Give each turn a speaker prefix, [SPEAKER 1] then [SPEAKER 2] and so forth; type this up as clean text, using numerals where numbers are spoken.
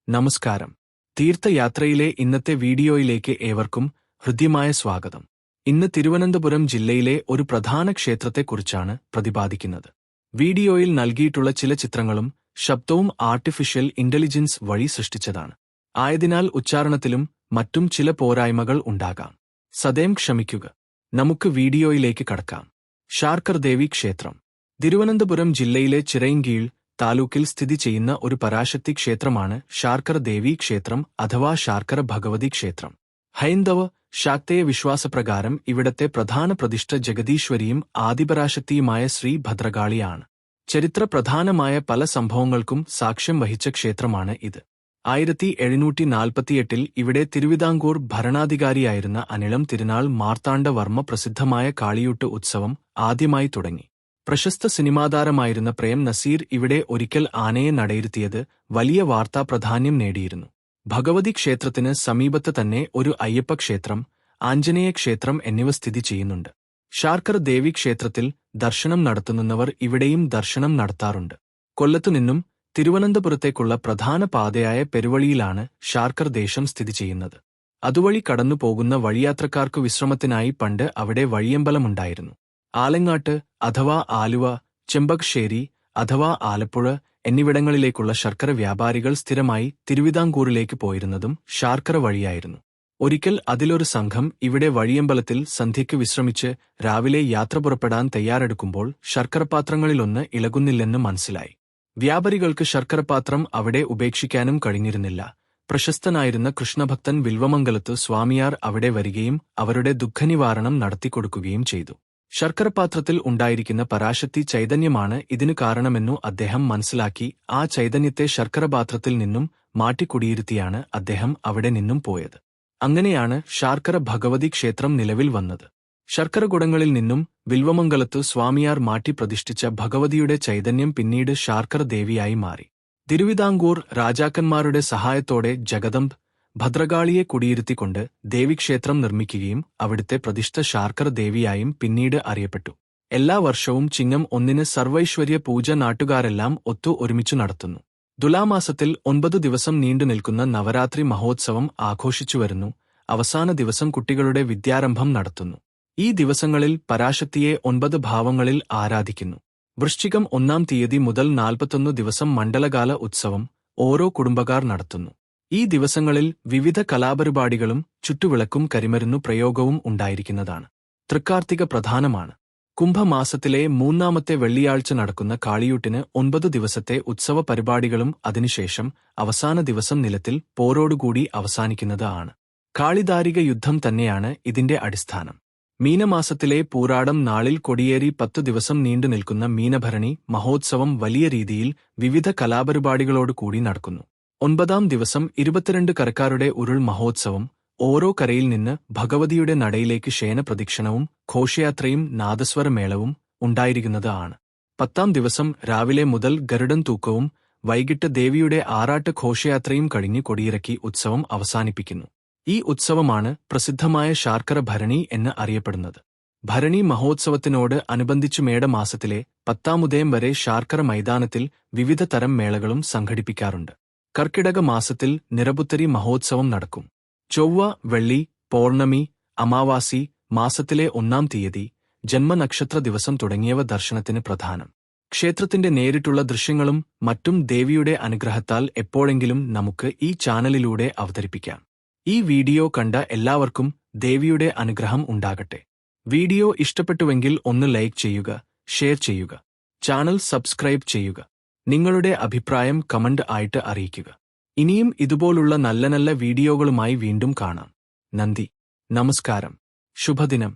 [SPEAKER 1] നമസ്കാരം. തീർത്ഥയാത്രയിലെ ഇന്നത്തെ വീഡിയോയിലേക്ക് ഏവർക്കും ഹൃദ്യമായ സ്വാഗതം. ഇന്ന് തിരുവനന്തപുരം ജില്ലയിലെ ഒരു പ്രധാന ക്ഷേത്രത്തെക്കുറിച്ചാണ് പ്രതിപാദിക്കുന്നത്. വീഡിയോയിൽ നൽകിയിട്ടുള്ള ചില ചിത്രങ്ങളും ശബ്ദവും ആർട്ടിഫിഷ്യൽ ഇന്റലിജൻസ് വഴി സൃഷ്ടിച്ചതാണ്. ആയതിനാൽ ഉച്ചാരണത്തിലും മറ്റും ചില പോരായ്മകൾ ഉണ്ടാകാം. സദയം ക്ഷമിക്കുക. നമുക്ക് വീഡിയോയിലേക്ക് കടക്കാം. ശാർക്കർ ദേവി ക്ഷേത്രം തിരുവനന്തപുരം ജില്ലയിലെ ചിറയിൻകീഴ് താലൂക്കിൽ സ്ഥിതി ചെയ്യുന്ന ഒരു പരാശക്തി ക്ഷേത്രമാണ് ശാർക്കർ ദേവി ക്ഷേത്രം അഥവാ ശാർക്കര ഭഗവതി ക്ഷേത്രം. ഹൈന്ദവ ശാക്തേയ വിശ്വാസപ്രകാരം ഇവിടത്തെ പ്രധാന പ്രതിഷ്ഠ ജഗദീശ്വരിയും ആദിപരാശക്തിയുമായ ശ്രീ ഭദ്രകാളിയാണ്. ചരിത്ര പ്രധാനമായ പല സംഭവങ്ങൾക്കും സാക്ഷ്യം വഹിച്ച ക്ഷേത്രമാണ് ഇത്. 1748 ഇവിടെ തിരുവിതാംകൂർ ഭരണാധികാരിയായിരുന്ന അനിളം തിരുനാൾ മാർത്താണ്ഡവർമ്മ പ്രസിദ്ധമായ കാളിയൂട്ട് ഉത്സവം ആദ്യമായി തുടങ്ങി. പ്രശസ്ത സിനിമാതാരമായിരുന്ന പ്രേം നസീർ ഇവിടെ ഒരിക്കൽ ആനയെ നടയിരുത്തിയത് വലിയ വാർത്താ പ്രാധാന്യം നേടിയിരുന്നു. ഭഗവതി ക്ഷേത്രത്തിന് സമീപത്ത് തന്നെ ഒരു അയ്യപ്പ ക്ഷേത്രം, ആഞ്ജനേയ ക്ഷേത്രം എന്നിവ സ്ഥിതി ചെയ്യുന്നുണ്ട്. ശാർക്കർ ദേവി ക്ഷേത്രത്തിൽ ദർശനം നടത്തുന്നവർ ഇവിടെയും ദർശനം നടത്താറുണ്ട്. കൊല്ലത്തുനിന്നും തിരുവനന്തപുരത്തേക്കുള്ള പ്രധാന പാതയായ പെരുവഴിയിലാണ് ശാർക്കർ ദേശം സ്ഥിതി ചെയ്യുന്നത്. അതുവഴി കടന്നു പോകുന്ന വഴിയാത്രക്കാർക്കു വിശ്രമത്തിനായി പണ്ട് അവിടെ വഴിയമ്പലമുണ്ടായിരുന്നു. ആലങ്ങാട്ട് അഥവാ ആലുവ, ചെമ്പകശ്ശേരി അഥവാ ആലപ്പുഴ എന്നിവിടങ്ങളിലേക്കുള്ള ശർക്കര വ്യാപാരികൾ സ്ഥിരമായി തിരുവിതാംകൂറിലേക്ക് പോയിരുന്നതും ശാർക്കര വഴിയായിരുന്നു. ഒരിക്കൽ അതിലൊരു സംഘം ഇവിടെ വഴിയമ്പലത്തിൽ സന്ധ്യയ്ക്ക് വിശ്രമിച്ച് രാവിലെ യാത്ര പുറപ്പെടാൻ തയ്യാറെടുക്കുമ്പോൾ ശർക്കരപാത്രങ്ങളിലൊന്ന് ഇളകുന്നില്ലെന്ന് മനസ്സിലായി. വ്യാപാരികൾക്ക് ശർക്കരപാത്രം അവിടെ ഉപേക്ഷിക്കാനും കഴിഞ്ഞിരുന്നില്ല. പ്രശസ്തനായിരുന്ന കൃഷ്ണഭക്തൻ വിൽവമംഗലത്ത് സ്വാമിയാർ അവിടെ വരികയും അവരുടെ ദുഃഖനിവാരണം നടത്തിക്കൊടുക്കുകയും ചെയ്തു. ശർക്കരപാത്രത്തിൽ ഉണ്ടായിരിക്കുന്ന പരാശക്തി ചൈതന്യമാണ് ഇതിനു കാരണമെന്നു അദ്ദേഹം മനസ്സിലാക്കി ആ ചൈതന്യത്തെ ശർക്കരപാത്രത്തിൽ നിന്നും മാറ്റിക്കുടിയിരുത്തിയാണ് അദ്ദേഹം അവിടെ നിന്നും പോയത്. അങ്ങനെയാണ് ശാർക്കര ഭഗവതി ക്ഷേത്രം നിലവിൽ വന്നത്. ശർക്കരകുടങ്ങളിൽ നിന്നും വിൽവമംഗലത്തു സ്വാമിയാർ മാറ്റി പ്രതിഷ്ഠിച്ച ഭഗവതിയുടെ ചൈതന്യം പിന്നീട് ശാർക്കർ ദേവിയായി മാറി. തിരുവിതാംകൂർ രാജാക്കന്മാരുടെ സഹായത്തോടെ ജഗദംബ് ഭദ്രകാളിയെ കുടിയിരുത്തിക്കൊണ്ട് ദേവീക്ഷേത്രം നിർമ്മിക്കുകയും അവിടുത്തെ പ്രതിഷ്ഠ ശാർക്കർ ദേവിയായും പിന്നീട് അറിയപ്പെട്ടു. എല്ലാ വർഷവും ചിങ്ങം 1 സർവൈശ്വര്യ പൂജ നാട്ടുകാരെല്ലാം ഒരുമിച്ചു നടത്തുന്നു. തുലാമാസത്തിൽ 9 ദിവസം നീണ്ടുനിൽക്കുന്ന നവരാത്രി മഹോത്സവം ആഘോഷിച്ചുവരുന്നു. അവസാന ദിവസം കുട്ടികളുടെ വിദ്യാരംഭം നടത്തുന്നു. ഈ ദിവസങ്ങളിൽ പരാശക്തിയെ 9 ഭാവങ്ങളിൽ ആരാധിക്കുന്നു. വൃശ്ചികം 1 തീയതി മുതൽ 41 ദിവസം മണ്ഡലകാല ഉത്സവം ഓരോ കുടുംബക്കാർ നടത്തുന്നു. ഈ ദിവസങ്ങളിൽ വിവിധ കലാപരിപാടികളും ചുറ്റുവിളക്കും കരിമരുന്നു പ്രയോഗവും ഉണ്ടായിരിക്കുന്നതാണ്. തൃക്കാർത്തിക പ്രധാനമാണ്. കുംഭമാസത്തിലെ 3-ാമത്തെ വെള്ളിയാഴ്ച നടക്കുന്ന കാളിയൂട്ടിന് 9 ദിവസത്തെ ഉത്സവ പരിപാടികളും അതിനുശേഷം അവസാന ദിവസം നിലത്തിൽ പോരോടുകൂടി അവസാനിക്കുന്നത് ആണ്. കാളിദാരിക യുദ്ധം തന്നെയാണ് ഇതിന്റെ അടിസ്ഥാനം. മീനമാസത്തിലെ പൂരാടം നാളിൽ കൊടിയേറി 10 ദിവസം നീണ്ടുനിൽക്കുന്ന മീനഭരണി മഹോത്സവം വലിയ രീതിയിൽ വിവിധ കലാപരിപാടികളോടുകൂടി നടക്കുന്നു. 9-ാം ദിവസം 22 കരക്കാരുടെ ഉരുൾ മഹോത്സവം, ഓരോ കരയിൽ നിന്ന് ഭഗവതിയുടെ നടയിലേക്ക് ശയനപ്രദക്ഷിണവും ഘോഷയാത്രയും നാദസ്വരമേളവും ഉണ്ടായിരിക്കുന്നത് ആണ്. 10-ാം ദിവസം രാവിലെ മുതൽ ഗരുഡൻ തൂക്കവും വൈകിട്ട് ദേവിയുടെ ആറാട്ട് ഘോഷയാത്രയും കഴിഞ്ഞ് കൊടിയിറക്കി ഉത്സവം അവസാനിപ്പിക്കുന്നു. ഈ ഉത്സവമാണ് പ്രസിദ്ധമായ ശാർക്കര ഭരണി എന്ന് അറിയപ്പെടുന്നത്. ഭരണി മഹോത്സവത്തിനോട് അനുബന്ധിച്ചു മേടമാസത്തിലെ 10-ാമുദയം വരെ ശാർക്കര മൈതാനത്തിൽ വിവിധ തരം മേളകളും സംഘടിപ്പിക്കാറുണ്ട്. കർക്കിടക മാസത്തിൽ നിറപുത്തരി മഹോത്സവം നടക്കും. ചൊവ്വ, വെള്ളി, പൗർണമി, അമാവാസി, മാസത്തിലെ 1-ാം തീയതി, ജന്മനക്ഷത്ര ദിവസം തുടങ്ങിയവ ദർശനത്തിന് പ്രധാനം. ക്ഷേത്രത്തിന്റെ നേരിട്ടുള്ള ദൃശ്യങ്ങളും മറ്റും ദേവിയുടെ അനുഗ്രഹത്താൽ എപ്പോഴെങ്കിലും നമുക്ക് ഈ ചാനലിലൂടെ അവതരിപ്പിക്കാം. ഈ വീഡിയോ കണ്ട എല്ലാവർക്കും ദേവിയുടെ അനുഗ്രഹം ഉണ്ടാകട്ടെ. വീഡിയോ ഇഷ്ടപ്പെട്ടുവെങ്കിൽ ഒന്ന് ലൈക്ക് ചെയ്യുക, ഷെയർ ചെയ്യുക, ചാനൽ സബ്സ്ക്രൈബ് ചെയ്യുക. നിങ്ങളുടെ അഭിപ്രായം കമന്റ് ആയിട്ട് അറിയിക്കുക. ഇനിയും ഇതുപോലുള്ള നല്ല നല്ല വീഡിയോകളുമായി വീണ്ടും കാണാം. നന്ദി, നമസ്കാരം, ശുഭദിനം.